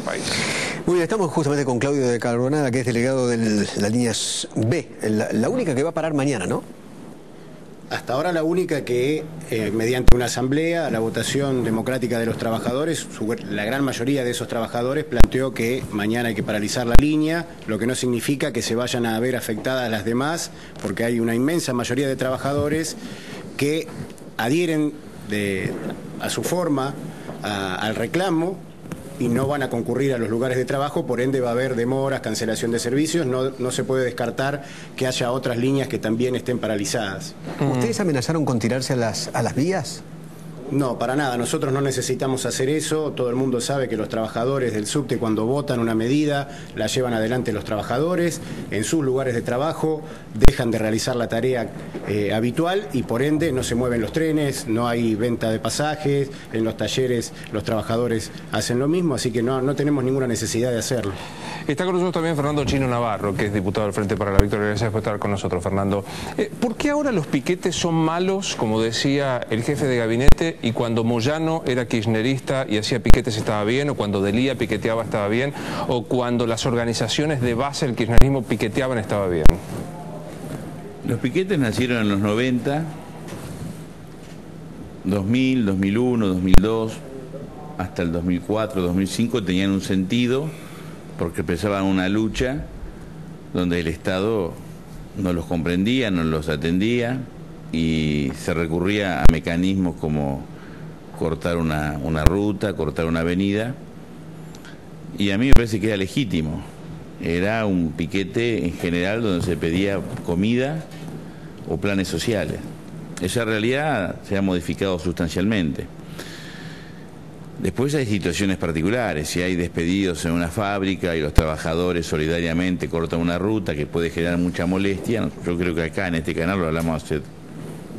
país. Muy bien, estamos justamente con Claudio de Carbonada, que es delegado de la línea B, la única que va a parar mañana, ¿no? Hasta ahora la única que, mediante una asamblea, la votación democrática de los trabajadores, la gran mayoría de esos trabajadores planteó que mañana hay que paralizar la línea, lo que no significa que se vayan a ver afectadas las demás, porque hay una inmensa mayoría de trabajadores que adhieren a su forma al reclamo y no van a concurrir a los lugares de trabajo, por ende va a haber demoras, cancelación de servicios, no se puede descartar que haya otras líneas que también estén paralizadas. ¿Ustedes amenazaron con tirarse a las vías? No, para nada, nosotros no necesitamos hacer eso, todo el mundo sabe que los trabajadores del subte cuando votan una medida la llevan adelante los trabajadores en sus lugares de trabajo, dejan de realizar la tarea habitual y por ende no se mueven los trenes, no hay venta de pasajes, en los talleres los trabajadores hacen lo mismo, así que no tenemos ninguna necesidad de hacerlo. Está con nosotros también Fernando Chino Navarro, que es diputado del Frente para la Victoria. Gracias por estar con nosotros, Fernando. ¿Por qué ahora los piquetes son malos, como decía el jefe de gabinete, y cuando Moyano era kirchnerista y hacía piquetes estaba bien, o cuando Delía piqueteaba estaba bien, o cuando las organizaciones de base del kirchnerismo piqueteaban estaba bien? Los piquetes nacieron en los 90, 2000, 2001, 2002, hasta el 2004, 2005 tenían un sentido porque expresaban una lucha donde el Estado no los comprendía, no los atendía y se recurría a mecanismos como cortar una ruta, cortar una avenida, y a mí me parece que era legítimo. Era un piquete en general donde se pedía comida o planes sociales. Esa realidad se ha modificado sustancialmente. Después hay situaciones particulares, si hay despedidos en una fábrica y los trabajadores solidariamente cortan una ruta que puede generar mucha molestia. Yo creo que acá en este canal lo hablamos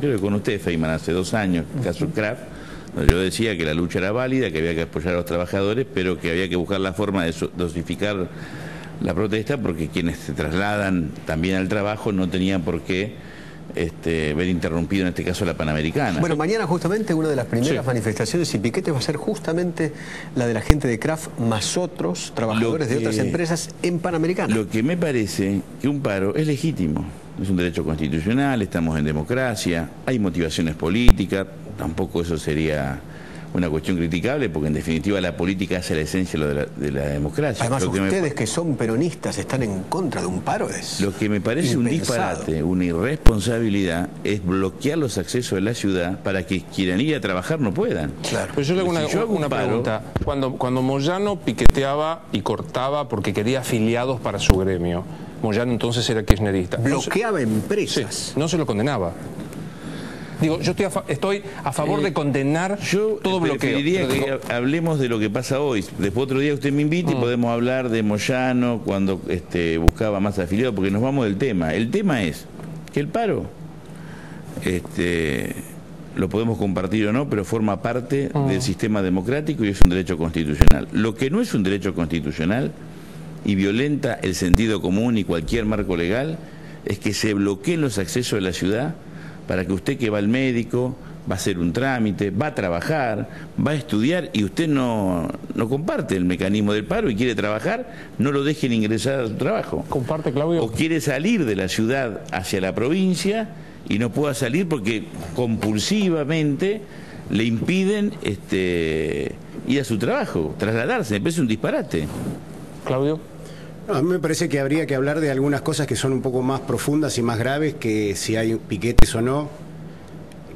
creo que con usted, Feynman, hace 2 años, caso Kraft, donde yo decía que la lucha era válida, que había que apoyar a los trabajadores, pero que había que buscar la forma de dosificar la protesta, porque quienes se trasladan también al trabajo no tenían por qué ver interrumpido en este caso la Panamericana. Bueno, mañana justamente una de las primeras manifestaciones y piquetes va a ser justamente la de la gente de Kraft más otros trabajadores de otras empresas en Panamericana. Lo que me parece que un paro es legítimo, es un derecho constitucional, estamos en democracia, hay motivaciones políticas, tampoco eso sería una cuestión criticable, porque en definitiva la política hace la esencia de la democracia. Además, ustedes que son peronistas están en contra de un paro. Lo que me parece impensado. Un disparate, una irresponsabilidad, es bloquear los accesos de la ciudad para que quieran ir a trabajar no puedan. Claro. Pero yo le hago una pregunta. Cuando Moyano piqueteaba y cortaba porque quería afiliados para su gremio, Moyano entonces era kirchnerista. Bloqueaba empresas. Sí, no se lo condenaba. Digo, yo estoy a favor de condenar todo bloqueo. Preferiría que hablemos de lo que pasa hoy. Después otro día usted me invita y podemos hablar de Moyano cuando buscaba más afiliados, porque nos vamos del tema. El tema es que el paro lo podemos compartir o no, pero forma parte del sistema democrático y es un derecho constitucional. Lo que no es un derecho constitucional y violenta el sentido común y cualquier marco legal es que se bloqueen los accesos de la ciudad para que usted, que va al médico, va a hacer un trámite, va a trabajar, va a estudiar y usted no comparte el mecanismo del paro y quiere trabajar, no lo dejen ingresar a su trabajo. ¿Comparte, Claudio? O quiere salir de la ciudad hacia la provincia y no pueda salir porque compulsivamente le impiden ir a su trabajo, trasladarse. Me parece un disparate. Claudio. No, a mí me parece que habría que hablar de algunas cosas que son un poco más profundas y más graves que si hay piquetes o no,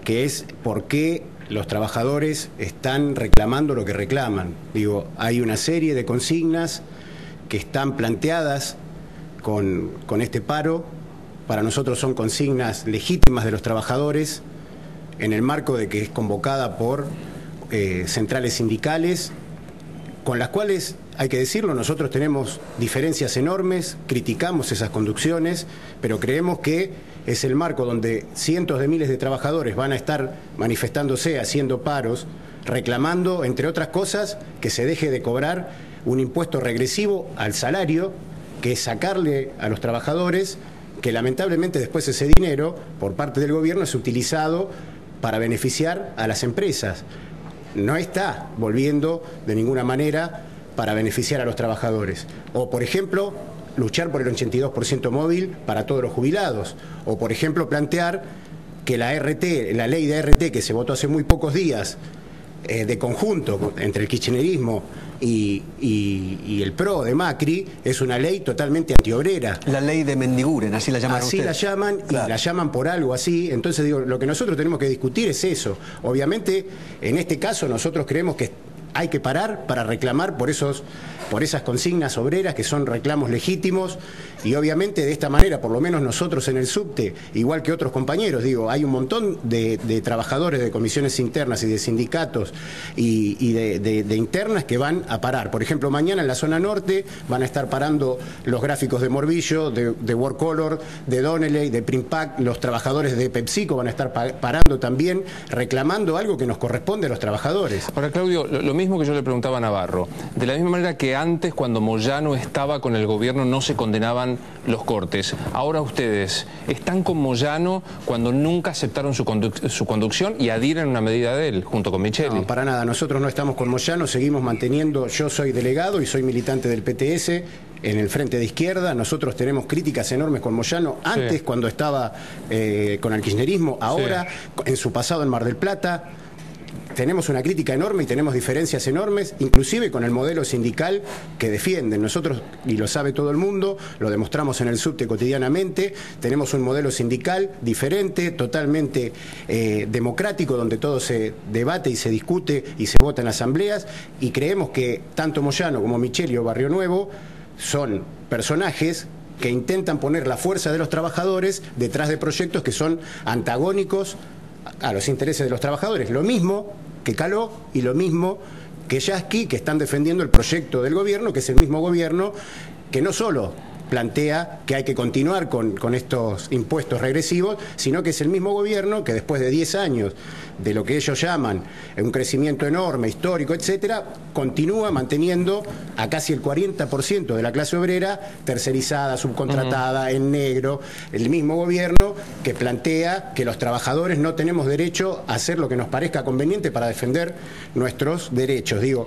que es por qué los trabajadores están reclamando lo que reclaman. Digo, hay una serie de consignas que están planteadas con este paro. Para nosotros son consignas legítimas de los trabajadores en el marco de que es convocada por centrales sindicales, con las cuales, hay que decirlo, nosotros tenemos diferencias enormes, criticamos esas conducciones, pero creemos que es el marco donde cientos de miles de trabajadores van a estar manifestándose, haciendo paros, reclamando, entre otras cosas, que se deje de cobrar un impuesto regresivo al salario, que es sacarle a los trabajadores, que lamentablemente después ese dinero, por parte del gobierno, es utilizado para beneficiar a las empresas. No está volviendo de ninguna manera para beneficiar a los trabajadores. O, por ejemplo, luchar por el 82% móvil para todos los jubilados. O, por ejemplo, plantear que la ley de RT que se votó hace muy pocos días, de conjunto entre el kirchnerismo y el PRO de Macri, es una ley totalmente antiobrera. La ley de Mendiguren, así la llaman así ustedes. la llaman, claro. Y la llaman por algo así. Entonces digo, lo que nosotros tenemos que discutir es eso. Obviamente, en este caso nosotros creemos que hay que parar para reclamar por esas consignas obreras que son reclamos legítimos, y obviamente de esta manera, por lo menos nosotros en el subte, igual que otros compañeros, digo, hay un montón de trabajadores de comisiones internas y de sindicatos y de internas que van a parar. Por ejemplo, mañana en la zona norte van a estar parando los gráficos de Morbillo, de Workcolor, de Donnelley, de Primpac, los trabajadores de PepsiCo van a estar parando también, reclamando algo que nos corresponde a los trabajadores. Ahora, Claudio, lo mismo que yo le preguntaba a Navarro, de la misma manera que antes, cuando Moyano estaba con el gobierno, no se condenaban los cortes, ahora ustedes están con Moyano cuando nunca aceptaron su conducción y adhieren una medida de él, junto con Micheli. No, para nada, nosotros no estamos con Moyano, seguimos manteniendo, yo soy delegado y soy militante del PTS en el Frente de Izquierda. Nosotros tenemos críticas enormes con Moyano, antes sí, cuando estaba con el kirchnerismo, ahora sí, en su pasado en Mar del Plata. Tenemos una crítica enorme y tenemos diferencias enormes, inclusive con el modelo sindical que defienden. Nosotros, y lo sabe todo el mundo, lo demostramos en el subte cotidianamente, tenemos un modelo sindical diferente, totalmente democrático, donde todo se debate y se discute y se vota en asambleas, y creemos que tanto Moyano como Micheli o Barrio Nuevo son personajes que intentan poner la fuerza de los trabajadores detrás de proyectos que son antagónicos a los intereses de los trabajadores. Lo mismo que Caló y lo mismo que Yasky, que están defendiendo el proyecto del gobierno, que es el mismo gobierno que no solo plantea que hay que continuar con estos impuestos regresivos, sino que es el mismo gobierno que después de 10 años de lo que ellos llaman un crecimiento enorme, histórico, etcétera, continúa manteniendo a casi el 40% de la clase obrera tercerizada, subcontratada, en negro. El mismo gobierno que plantea que los trabajadores no tenemos derecho a hacer lo que nos parezca conveniente para defender nuestros derechos. Digo,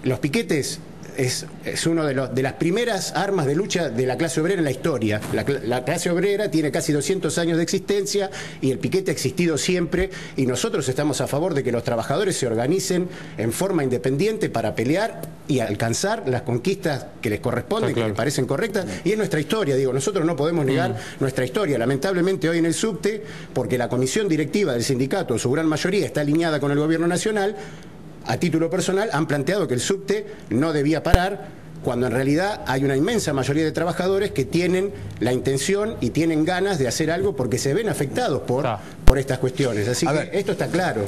los piquetes es uno de las primeras armas de lucha de la clase obrera en la historia. La clase obrera tiene casi 200 años de existencia y el piquete ha existido siempre, y nosotros estamos a favor de que los trabajadores se organicen en forma independiente para pelear y alcanzar las conquistas que les corresponden, que les parecen correctas, y es nuestra historia. Digo, nosotros no podemos negar nuestra historia. Lamentablemente hoy en el subte, porque la comisión directiva del sindicato, en su gran mayoría, está alineada con el gobierno nacional, a título personal han planteado que el subte no debía parar, cuando en realidad hay una inmensa mayoría de trabajadores que tienen la intención y tienen ganas de hacer algo porque se ven afectados por estas cuestiones. Así que esto está claro.